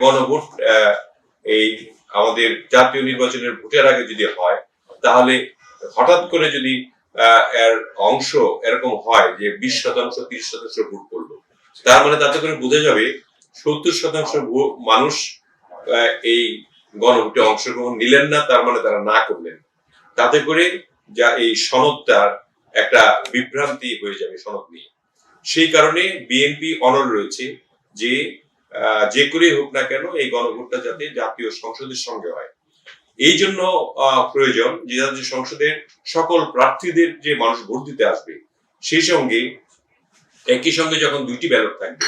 গণভোট এই আমাদের জাতীয় নির্বাচনের ভোটের আগে যদি হয়, তাহলে হঠাৎ করে যদি এর অংশ এরকম হয় যে 20% 30% ভোট করলো, তার মানে তাতে করে বোঝা যাবে 70% মানুষ এই গণভোটে অংশগ্রহণ নিলেন না, তার মানে তারা না করলেন। তাতে করে যা এই সনদটার একটা বিভ্রান্তি হয়ে যাবে সনদ নিয়ে। সেই কারণে বিএনপি অনড় রয়েছে যে যে করেই হোক না কেন এই গণভোটটা যাতে জাতীয় সংসদের সঙ্গে হয়। এই জন্য প্রয়োজন যে জাতীয় সংসদের সকল প্রার্থীদের যে মানুষ ভোট দিতে আসবে, সেই সঙ্গে একই সঙ্গে যখন দুইটি ব্যালট থাকবে,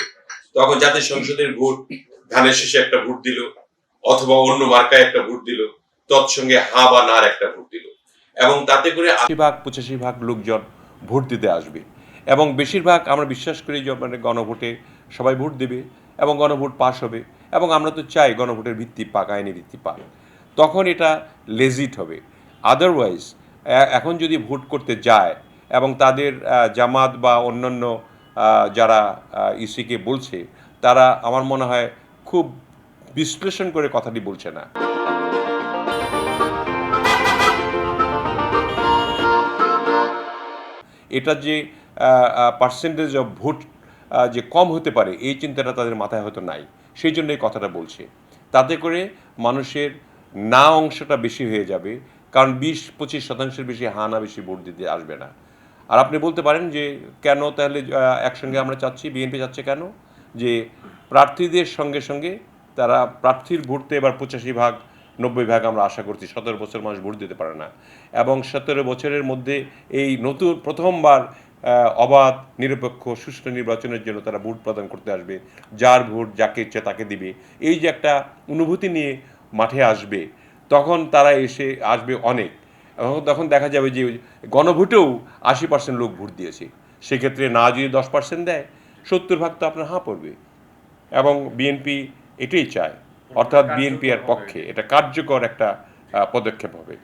তখন জাতীয় সংসদের ভোট ধানের শেষে একটা ভোট দিল, অথবা অন্য মার্কায় একটা ভোট দিল, তৎসঙ্গে হা বা নার একটা ভোট দিল, এবং তাতে করে 80-85% লোকজন ভোট দিতে আসবে। এবং বেশিরভাগ আমরা বিশ্বাস করি যে মানে গণভোটে সবাই ভোট দেবে এবং গণভোট পাস হবে, এবং আমরা তো চাই গণভোটের ভিত্তি পাক, আইনি ভিত্তি পাক। তখন এটা লেজিট হবে। আদারওয়াইজ এখন যদি ভোট করতে যায় এবং তাদের জামাত বা অন্যান্য যারা ইসিকে বলছে, তারা আমার মনে হয় খুব বিশ্লেষণ করে কথাটি বলছে না। এটা যে পার্সেন্টেজ অফ ভোট যে কম হতে পারে, এই চিন্তাটা তাদের মাথায় হয়তো নাই, সেই জন্য এই কথাটা বলছে। তাতে করে মানুষের না অংশটা বেশি হয়ে যাবে, কারণ 20-25% বেশি হা না বেশি ভোট দিতে আসবে না। আর আপনি বলতে পারেন যে কেন তাহলে একসঙ্গে আমরা চাচ্ছি, বিএনপি চাচ্ছে কেন, যে প্রার্থীদের সঙ্গে সঙ্গে তারা প্রার্থীর ভোটতে এবার 85-90% আমরা আশা করছি। 17 বছর মানুষ ভোট দিতে পারে না, এবং 17 বছরের মধ্যে এই নতুন প্রথমবার অবাধ, নিরপেক্ষ, সুষ্ঠু নির্বাচনের জন্য তারা ভোট প্রদান করতে আসবে। যার ভোট যাকে ইচ্ছে তাকে দিবে, এই যে একটা অনুভূতি নিয়ে মাঠে আসবে, তখন তারা এসে আসবে অনেক। এবং তখন দেখা যাবে যে গণভোটেও 80% লোক ভোট দিয়েছে। সেক্ষেত্রে না যদি 10% দেয়, 70% তো আপনার হাঁ পড়বে। এবং বিএনপি এটাই চায়, অর্থাৎ বিএনপি এর পক্ষে, এটা কার্যকর একটা পদক্ষেপ হবে।